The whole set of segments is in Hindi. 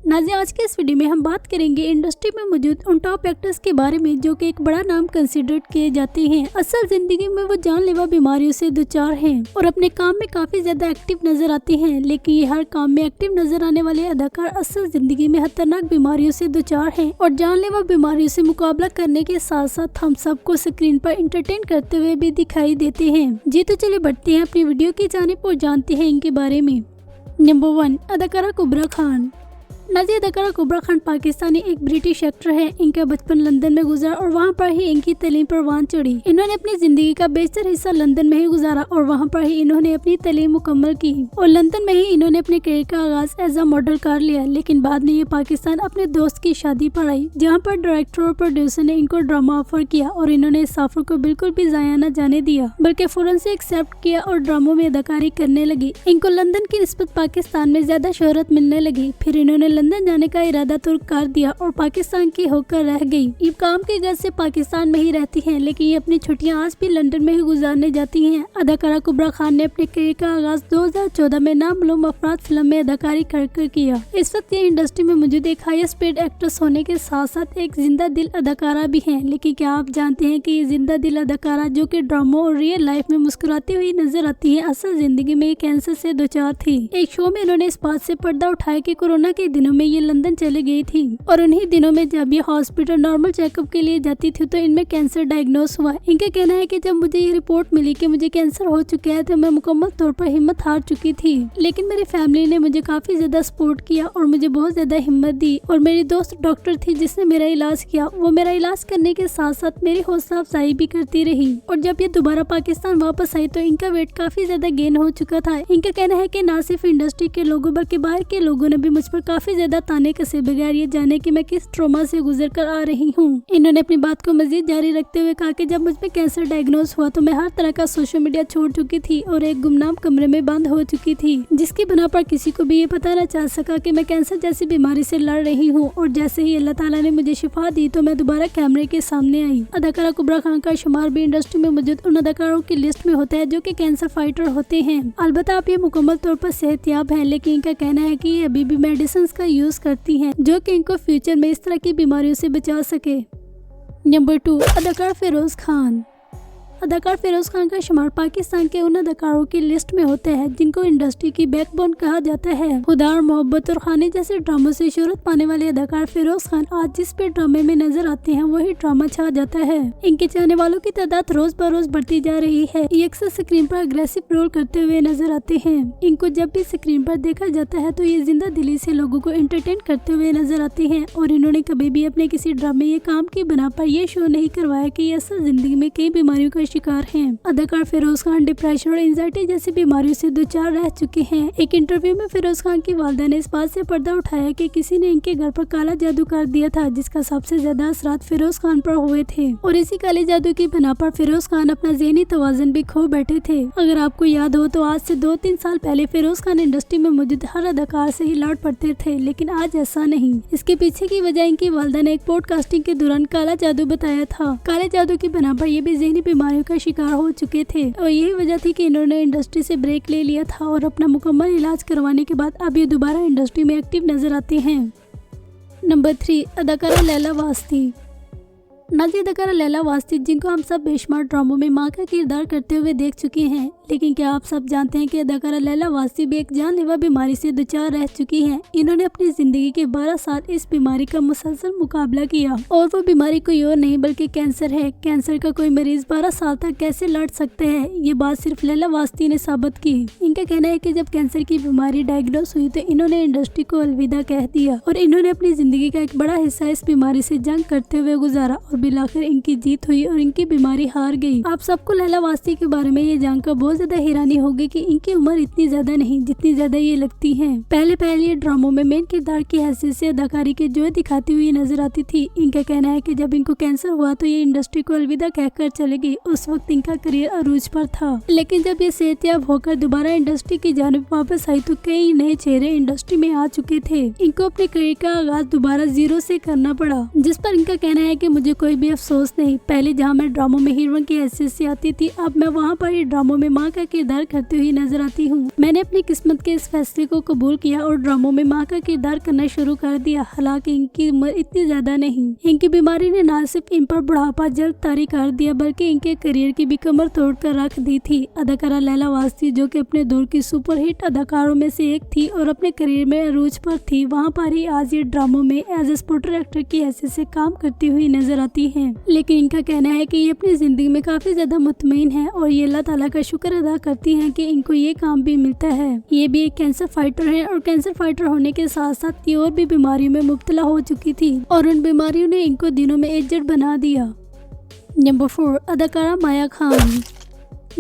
नाज़रीन, आज के इस वीडियो में हम बात करेंगे इंडस्ट्री में मौजूद उन टॉप एक्टर्स के बारे में जो कि एक बड़ा नाम कंसिडर किए जाते हैं। असल जिंदगी में वो जानलेवा बीमारियों से दुचार हैं और अपने काम में काफी ज्यादा एक्टिव नजर आते हैं, लेकिन ये हर काम में एक्टिव नजर आने वाले अदाकार असल जिंदगी में खतरनाक बीमारियों से दुचार हैं और जानलेवा बीमारियों से मुकाबला करने के साथ साथ हम सबको स्क्रीन पर एंटरटेन करते हुए भी दिखाई देते हैं। जी तो चलिए बढ़ते हैं अपनी वीडियो की जानिब और जानते हैं इनके बारे में। नंबर 1, अदाकारा कुबरा खान। नाज़रीन, अदाकारा कुबरा खान पाकिस्तानी एक ब्रिटिश एक्टर है। इनका बचपन लंदन में गुजरा और वहाँ पर ही इनकी तालीम परवान चढ़ी। इन्होंने अपनी जिंदगी का बेशतर हिस्सा लंदन में ही गुजारा और वहाँ पर ही इन्होंने अपनी तालीम मुकम्मल की और लंदन में ही इन्होंने अपने करियर का आगाज एज अ मॉडल कर लिया। लेकिन बाद में ये पाकिस्तान अपने दोस्त की शादी पर आई, जहाँ पर डायरेक्टर और प्रोड्यूसर ने इनको ड्रामा ऑफर किया और इन्होंने इस ऑफर को बिल्कुल भी जाया न जाने दिया, बल्कि फौरन से एक्सेप्ट किया और ड्रामों में अदाकारी करने लगी। इनको लंदन की निस्बत पाकिस्तान में ज्यादा शोहरत मिलने लगी। फिर इन्होंने लंदन जाने का इरादा तुर्क कर दिया और पाकिस्तान की होकर रह गई। ये काम की वजह से पाकिस्तान में ही रहती हैं, लेकिन ये अपनी छुट्टियां आज भी लंदन में ही गुजारने जाती हैं। अदाकारा कुबरा खान ने अपने करियर का आगाज 2014 में नामालूम अफराद फिल्म में अदाकारी कर किया। इस वक्त ये इंडस्ट्री में मौजूद एक हाईएस्ट पेड एक्ट्रेस होने के साथ साथ एक जिंदा दिल अदाकारा भी है। लेकिन क्या आप जानते हैं कि ये जिंदा दिल अदाकारा जो कि ड्रामों और रियल लाइफ में मुस्कुराती हुई नजर आती है, असल जिंदगी में कैंसर से दुचार थी। एक शो में इन्होंने इस बात से पर्दा उठाया कि कोरोना के दिनों में ये लंदन चले गई थी और उन्हीं दिनों में जब ये हॉस्पिटल नॉर्मल चेकअप के लिए जाती थी तो इनमें कैंसर डायग्नोस हुआ। इनका कहना है कि जब मुझे ये रिपोर्ट मिली कि मुझे कैंसर हो चुका है तो मैं मुकम्मल तौर पर हिम्मत हार चुकी थी, लेकिन मेरी फैमिली ने मुझे काफी ज्यादा सपोर्ट किया और मुझे बहुत ज्यादा हिम्मत दी और मेरी दोस्त डॉक्टर थी जिसने मेरा इलाज किया। वो मेरा इलाज करने के साथ साथ मेरी हौसला अफजाई भी करती रही और जब ये दोबारा पाकिस्तान वापस आई तो इनका वेट काफी ज्यादा गेन हो चुका था। इनका कहना है कि न सिर्फ इंडस्ट्री के लोगों बल्कि बाहर के लोगों ने भी मुझ पर काफी ज्यादा ताने कसे बगैर ये जाने कि मैं किस ट्रॉमा से गुजर कर आ रही हूँ। इन्होंने अपनी बात को मजीद जारी रखते हुए कहा कि जब मुझ में कैंसर डायग्नोस हुआ तो मैं हर तरह का सोशल मीडिया छोड़ चुकी थी और एक गुमनाम कमरे में बंद हो चुकी थी, जिसकी बिना पर किसी को भी ये पता न चल सका कि मैं कैंसर जैसी बीमारी से लड़ रही हूँ। और जैसे ही अल्लाह ताला ने मुझे शिफा दी तो मैं दोबारा कैमरे के सामने आई। अदाकारा कुबरा खान का शुमार भी इंडस्ट्री में मौजूद उन अदाकारों की लिस्ट में होता है जो कि कैंसर फाइटर होते हैं। अलबत्ता आप ये मुकम्मल तौर पर सेहतयाब है, लेकिन इनका कहना है कि ये अभी भी मेडिसिन का यूज करती हैं जो कि इनको फ्यूचर में इस तरह की बीमारियों से बचा सके। नंबर 2, अदाकार फिरोज खान। अदाकार फिरोज खान का शुमार पाकिस्तान के उन अदाकारों की लिस्ट में होता है जिनको इंडस्ट्री की बैकबोन कहा जाता है। खुदा और मोहब्बत और खाने जैसे ड्रामों से शोहरत पाने वाले अदाकार फिरोज खान आज जिस पे ड्रामे में नजर आते हैं वही ड्रामा छा जाता है। इनके चाहने वालों की तादाद रोज बरोज बढ़ती जा रही है। ये अक्सर स्क्रीन पर अग्रेसिव रोल करते हुए नजर आते हैं। इनको जब भी स्क्रीन पर देखा जाता है तो ये जिंदा दिली से लोगों को एंटरटेन करते हुए नजर आते हैं और इन्होंने कभी भी अपने किसी ड्रामे या काम की बना पर यह शो नहीं करवाया कि ये असल जिंदगी में कई बीमारियों का शिकार हैं। अदाकार फिरोज खान डिप्रेशन और एंजाइटी जैसी बीमारियों से दुचार रह चुके हैं। एक इंटरव्यू में फिरोज खान की वालिदा ने इस बात से पर्दा उठाया कि किसी ने इनके घर पर काला जादू कर दिया था, जिसका सबसे ज्यादा असरात फिरोज खान पर हुए थे और इसी काले जादू की बिना पर फिरोज खान अपना ज़हनी तवाज़ुन भी खो बैठे थे। अगर आपको याद हो तो आज से 2-3 साल पहले फिरोज खान इंडस्ट्री में मौजूद हर अदाकार से ही लड़ पड़ते थे, लेकिन आज ऐसा नहीं। इसके पीछे की वजह इनकी वालिदा ने एक पॉडकास्टिंग के दौरान काला जादू बताया था। काले जादू की बिना पर ये भी ज़हनी बीमारियों का शिकार हो चुके थे और यही वजह थी कि इन्होंने इंडस्ट्री से ब्रेक ले लिया था और अपना मुकम्मल इलाज करवाने के बाद अब ये दोबारा इंडस्ट्री में एक्टिव नजर आते हैं। नंबर 3, अदाकारा लैला वास्ती। नाज़रीन, अदाकारा लैला वास्ती जिनको हम सब बेशुमार ड्रामों में मां का किरदार करते हुए देख चुके हैं, लेकिन क्या आप सब जानते हैं कि अदाकारा लैला वास्ती भी एक जानलेवा बीमारी से दुचार रह चुकी हैं। इन्होंने अपनी जिंदगी के 12 साल इस बीमारी का मुसलसल मुकाबला किया और वो बीमारी कोई और नहीं बल्कि कैंसर है। कैंसर का कोई मरीज 12 साल तक कैसे लड़ सकते हैं, ये बात सिर्फ लैला वास्ती ने साबित की। इनका कहना है कि जब कैंसर की बीमारी डायग्नोस हुई तो इन्होंने इंडस्ट्री को अलविदा कह दिया और इन्होंने अपनी जिंदगी का एक बड़ा हिस्सा इस बीमारी से जंग करते हुए गुजारा और बिलाखिर इनकी जीत हुई और इनकी बीमारी हार गई। आप सबको लैला वास्ती के बारे में ये जानकर बहुत ज्यादा हैरानी होगी कि इनकी उम्र इतनी ज्यादा नहीं जितनी ज्यादा ये लगती है। पहले ये ड्रामों में मेन किरदार की हैसियत से अदाकारी के जो दिखाती हुई नजर आती थी। इनका कहना है कि जब इनको कैंसर हुआ तो ये इंडस्ट्री को अलविदा कहकर चले गई। उस वक्त इनका करियर अरूज पर था, लेकिन जब ये सेहतयाब होकर दोबारा इंडस्ट्री की जानिब वापस आई तो कई नए चेहरे इंडस्ट्री में आ चुके थे। इनको अपने करियर का आगाज दोबारा जीरो से करना पड़ा, जिस पर इनका कहना है कि मुझे कोई कोई भी अफसोस नहीं। पहले जहाँ मैं ड्रामों में हीरोइन की हैसियत से आती थी, अब मैं वहाँ पर ही ड्रामों में माँ का किरदार करती हुई नजर आती हूँ। मैंने अपनी किस्मत के इस फैसले को कबूल किया और ड्रामों में माँ का किरदार करना शुरू कर दिया। हालांकि इनकी उम्र इतनी ज्यादा नहीं। इनकी बीमारी ने न सिर्फ इन पर बुढ़ापा जल्द तारी कर दिया, बल्कि इनके करियर की भी कमर तोड़ कर रख दी थी। अदाकारा लैला वास्ती, जो कि अपने दौर की सुपरहिट अदाकारों में से एक थी और अपने करियर में अरूज पर थी, वहाँ पर ही आज ये ड्रामों में एज ए सपोर्टर एक्टर की हैसियत से काम करती हुई नजर आती है। लेकिन इनका कहना है कि ये अपनी जिंदगी में काफी ज्यादा मुतमईन है और ये अल्लाह ताला का शुक्र अदा करती हैं कि इनको ये काम भी मिलता है। ये भी एक कैंसर फाइटर है और कैंसर फाइटर होने के साथ साथ ये और भी बीमारियों में मुब्तला हो चुकी थी और उन बीमारियों ने इनको दिनों में एजेड बना दिया। नंबर 4, अदाकारा माया खान।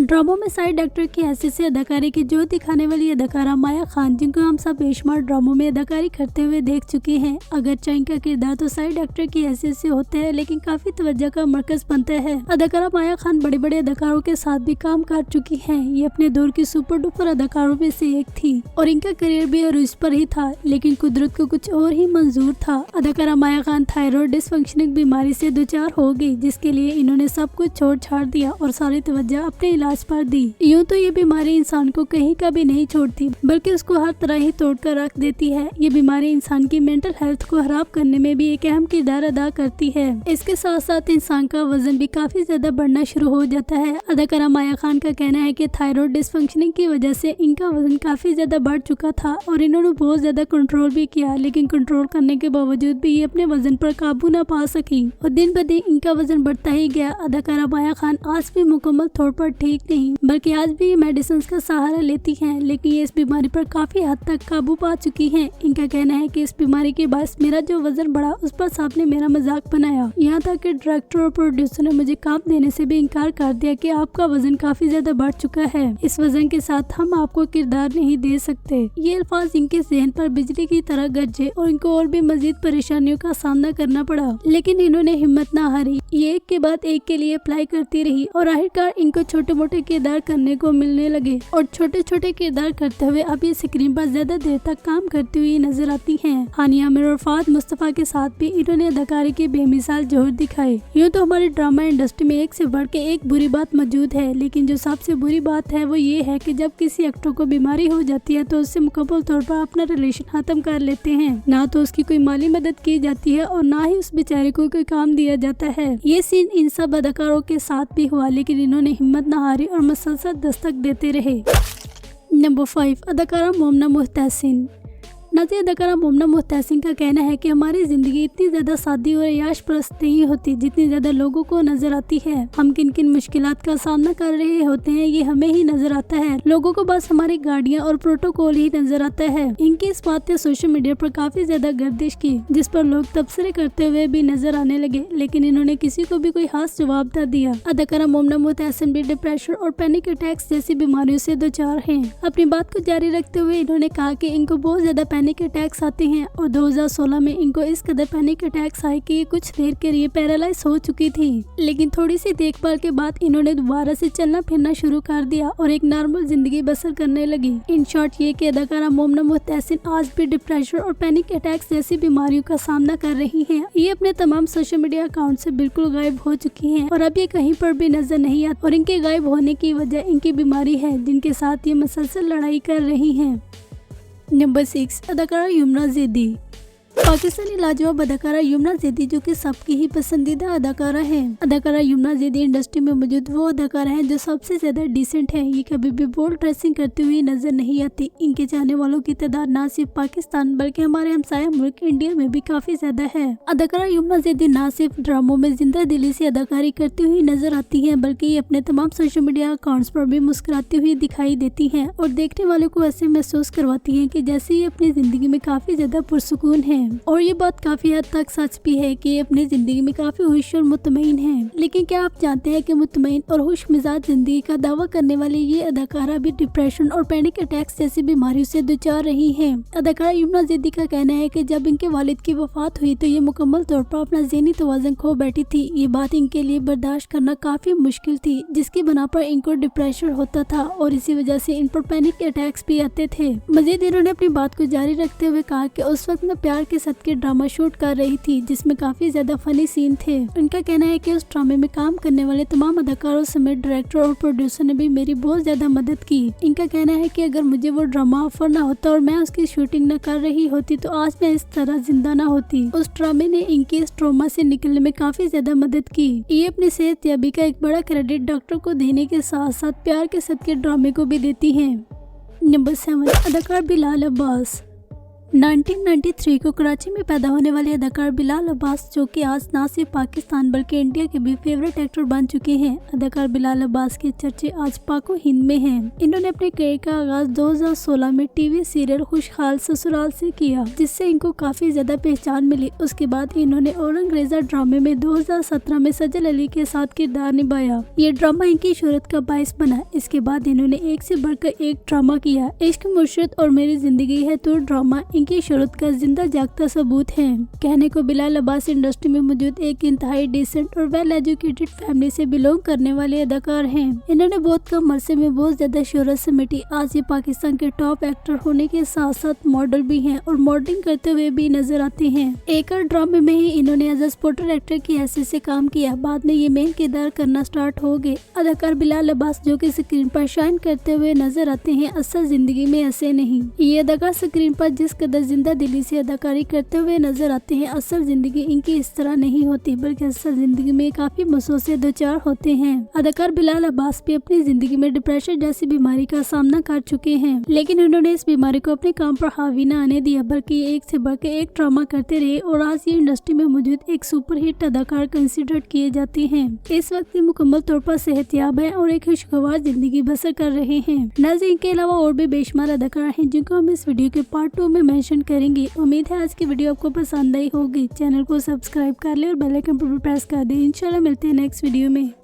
ड्रामों में साइड एक्टर की हैसियत से अदाकारी की जोत दिखाने वाली अदाकारा माया खान, जिनको हम सब बेशुमार ड्रामों में अदाकारी करते हुए देख चुके हैं। अगरचे इनका किरदार तो साइड एक्टर की हैसियत से होता है, लेकिन काफी तवज्जो का मरकज बनता है। अदाकारा माया खान बड़े बड़े अदाकारों के साथ भी काम कर चुकी हैं। ये अपने दौर की सुपर डुपर अदाकारों में से एक थी और इनका करियर भी अरूज पर ही था, लेकिन कुदरत को कुछ और ही मंजूर था। अदाकारा माया खान थायराइड डिसफंक्शनिंग बीमारी से दुचार हो गई, जिसके लिए इन्होंने सब कुछ छोड़ छाड़ दिया और सारी तवज्जो अपने इलाज पर दी। यूं तो ये बीमारी इंसान को कहीं का भी नहीं छोड़ती, बल्कि उसको हर तरह ही तोड़ कर रख देती है। ये बीमारी इंसान की मेंटल हेल्थ को खराब करने में भी एक अहम किरदार अदा करती है। इसके साथ साथ इंसान का वजन भी काफी ज्यादा बढ़ना शुरू हो जाता है। अदाकारा माया खान का कहना है कि थायराइड डिसफंक्शनिंग की वजह से इनका वजन काफी ज्यादा बढ़ चुका था और इन्होंने बहुत ज्यादा कंट्रोल भी किया, लेकिन कंट्रोल करने के बावजूद भी ये अपने वजन पर काबू न पा सकी और दिन ब दिन इनका वजन बढ़ता ही गया। अदाकारा माया खान आज भी मुकम्मल तौर पर ठीक नहीं, बल्कि आज भी मेडिसिन का सहारा लेती हैं, लेकिन ये इस बीमारी पर काफी हद तक काबू पा चुकी हैं। इनका कहना है कि इस बीमारी के बाद मेरा जो वजन बढ़ा, उस पर सांप ने मेरा मजाक बनाया। यहाँ तक कि डायरेक्टर और प्रोड्यूसर ने मुझे काम देने से भी इनकार कर दिया कि आपका वजन काफी ज्यादा बढ़ चुका है, इस वजन के साथ हम आपको किरदार नहीं दे सकते। ये अल्फाज इनके जहन पर बिजली की तरह गरजे और इनको और भी मजीद परेशानियों का सामना करना पड़ा, लेकिन इन्होंने हिम्मत न हारी। ये एक के बाद एक के लिए अप्लाई करती रही और आखिरकार इनको छोटे मोटे किरदार करने को मिलने लगे और छोटे छोटे किरदार करते हुए अब ये स्क्रीन पर ज्यादा देर तक काम करती हुई नजर आती हैं। हानिया आमिर और फहद मुस्तफा के साथ भी इन्होंने अदाकारी के बेमिसाल जोहर दिखाए। यूँ तो हमारी ड्रामा इंडस्ट्री में एक से बढ़ के एक बुरी बात मौजूद है, लेकिन जो सबसे बुरी बात है वो ये है कि जब किसी एक्टर को बीमारी हो जाती है तो उससे मुकम्मल तौर पर अपना रिलेशन खत्म कर लेते हैं। ना तो उसकी कोई माली मदद की जाती है और ना ही उस बेचारे को कोई काम दिया जाता है। ये सीन इन सब अदाकारों के साथ भी हुआ, लेकिन इन्होंने हिम्मत न हारी और मुसलसल दस्तक देते रहे। नंबर 5, अदाकारा मोमना मुहतसिन। नाज़िर अदाकारा मोमना मुहतसिन का कहना है कि हमारी जिंदगी इतनी ज्यादा सादी और याश परस्त नहीं होती जितनी ज्यादा लोगों को नजर आती है। हम किन किन मुश्किलात का सामना कर रहे होते हैं ये हमें ही नजर आता है, लोगों को बस हमारी गाड़ियां और प्रोटोकॉल ही नजर आता है। इनकी इस बात ने सोशल मीडिया पर काफी ज्यादा गर्दिश की, जिस पर लोग तबसरे करते हुए भी नजर आने लगे, लेकिन इन्होंने किसी को भी कोई खास जवाब न दिया। अदाकारा मोमना मुहतसिन भी डिप्रेशन और पैनिक अटैक्स जैसी बीमारियों से दोचार हैं। अपनी बात को जारी रखते हुए इन्होंने कहा कि इनको बहुत ज्यादा पैनिक अटैक्स आते हैं और 2016 में इनको इस कदर पैनिक अटैक्स आए कि कुछ देर के लिए पैरालाइज हो चुकी थी, लेकिन थोड़ी सी देखभाल के बाद इन्होंने दोबारा से चलना फिरना शुरू कर दिया और एक नॉर्मल जिंदगी बसर करने लगी। इन शॉर्ट ये कि अदाकारा मोमना मुहतसिन आज भी डिप्रेशन और पैनिक अटैक्स जैसी बीमारियों का सामना कर रही हैं। ये अपने तमाम सोशल मीडिया अकाउंट से बिल्कुल गायब हो चुकी हैं और अब ये कहीं पर भी नजर नहीं आती और इनके गायब होने की वजह इनकी बीमारी है, जिनके साथ ये मुसलसल लड़ाई कर रही हैं। नंबर 6, अदाकारा यमुना ज़ैदी। पाकिस्तानी लाजवाब अदाकारा यमुना ज़ैदी जो कि सबकी ही पसंदीदा अदाकारा है। अदाकारा यमुना ज़ैदी इंडस्ट्री में मौजूद वो अदाकारा है जो सबसे ज्यादा डिसेंट है। ये कभी भी बोल्ड ड्रेसिंग करती हुई नजर नहीं आती। इनके चाहने वालों की तादाद न सिर्फ पाकिस्तान बल्कि हमारे हमसाया मुल्क इंडिया में भी काफी ज्यादा है। अदाकारा यमुना ज़ैदी न सिर्फ ड्रामों में जिंदा दिली से अदाकारी करती हुई नजर आती है, बल्कि ये अपने तमाम सोशल मीडिया अकाउंट्स पर भी मुस्कुराती हुई दिखाई देती है और देखने वालों को ऐसे महसूस करवाती है कि जैसे ये अपनी जिंदगी में काफी ज्यादा पुरसुकून है। और ये बात काफी हद तक सच भी है कि ये अपनी जिंदगी में काफी खुश और मुतमईन है। लेकिन क्या आप जानते हैं कि मुतमईन और खुश मिजाज जिंदगी का दावा करने वाली ये अदाकारा भी डिप्रेशन और पैनिक अटैक्स जैसी बीमारियों से दुचार रही है। अदाकारा यमुना ज़ैदी का कहना है कि जब इनके वालिद की वफात हुई तो ये मुकम्मल तौर पर अपना ज़हनी तवाज़ुन खो बैठी थी। ये बात इनके लिए बर्दाश्त करना काफी मुश्किल थी, जिसकी बना पर इनको डिप्रेशन होता था और इसी वजह से इन पर पैनिक अटैक्स भी आते थे। मजीद इन्होंने अपनी बात को जारी रखते हुए कहा कि उस वक्त मैं प्यार के साथ के ड्रामा शूट कर रही थी जिसमें काफी ज्यादा फनी सीन थे। उनका कहना है कि उस ड्रामे में काम करने वाले तमाम अदाकारों समेत डायरेक्टर और प्रोड्यूसर ने भी मेरी बहुत ज्यादा मदद की। इनका कहना है कि अगर मुझे वो ड्रामा ऑफर न होता और मैं उसकी शूटिंग न कर रही होती तो आज मैं इस तरह जिंदा न होती। उस ड्रामे ने इनके इस ट्रॉमा से निकलने में काफी ज्यादा मदद की। ये अपनी सेहतयाबी का एक बड़ा क्रेडिट डॉक्टर को देने के साथ साथ प्यार के साथ के ड्रामे को भी देती है। नंबर 7, अदाकार बिलाल अब्बास। 1993 को कराची में पैदा होने वाले अदाकार बिलाल अब्बास, जो कि आज ना सिर्फ पाकिस्तान बल्कि इंडिया के भी फेवरेट एक्टर बन चुके हैं। अदाकार बिलाल अब्बास के चर्चे आज पाको हिंद में हैं। इन्होंने अपने करियर का आगाज 2016 में टीवी सीरियल खुशहाल ससुराल से किया, जिससे इनको काफी ज्यादा पहचान मिली। उसके बाद इन्होंने औरंगरेजा ड्रामे में 2017 में सजल अली के साथ किरदार निभाया। ये ड्रामा इनकी शोहरत का बायस बना। इसके बाद इन्होंने एक से बढ़कर एक ड्रामा किया। इश्क मुर्शिद और मेरी जिंदगी है तो ड्रामा इनकी शोहरत का जिंदा जागता सबूत है। कहने को बिलाल अब्बास इंडस्ट्री में मौजूद एक इंतहाई डिसेंट और वेल एजुकेटेड फैमिली से बिलोंग करने वाले अदाकार हैं। इन्होंने बहुत कम अरसे में बहुत ज्यादा शोहरत समेटी। आज ये पाकिस्तान के टॉप एक्टर होने के साथ साथ मॉडल भी हैं और मॉडलिंग करते हुए भी नजर आते हैं। एक और ड्रामे में ही इन्होंने एज सपोर्टर एक्टर की हैसियत से काम किया। बाद में ये मेन किरदार करना स्टार्ट हो गए। अदाकार बिलाल अब्बास, जो कि स्क्रीन पर शाइन करते हुए नजर आते हैं, असल जिंदगी में ऐसे नहीं। ये अदाकार स्क्रीन पर जिस कदर जिंदा दिली से अदाकारी करते हुए नजर आते हैं, असल जिंदगी इनकी इस तरह नहीं होती, बल्कि असल जिंदगी में काफी मसों से दो चार होते हैं। अदाकार बिलाल अब्बास भी अपनी जिंदगी में डिप्रेशन जैसी बीमारी का सामना कर चुके हैं, लेकिन उन्होंने इस बीमारी को अपने काम पर हावी न आने दिया, बल्कि एक से बढ़कर एक ड्रामा करते रहे और आज ये इंडस्ट्री में मौजूद एक सुपरहिट अदाकार कंसिडर किए जाते हैं। इस वक्त मुकम्मल तौर पर सेहतयाब है और एक खुशगवार जिंदगी बसर कर रहे हैं। नाज़रीन, इनके अलावा और भी बेशुमार अदाकार हैं जिनको हम इस वीडियो के पार्ट 2 में मेंशन करेंगे। उम्मीद है आज की वीडियो आपको पसंद आई होगी। चैनल को सब्सक्राइब कर ले और बेल आइकन पर प्रेस कर दें। इंशाल्लाह मिलते हैं नेक्स्ट वीडियो में।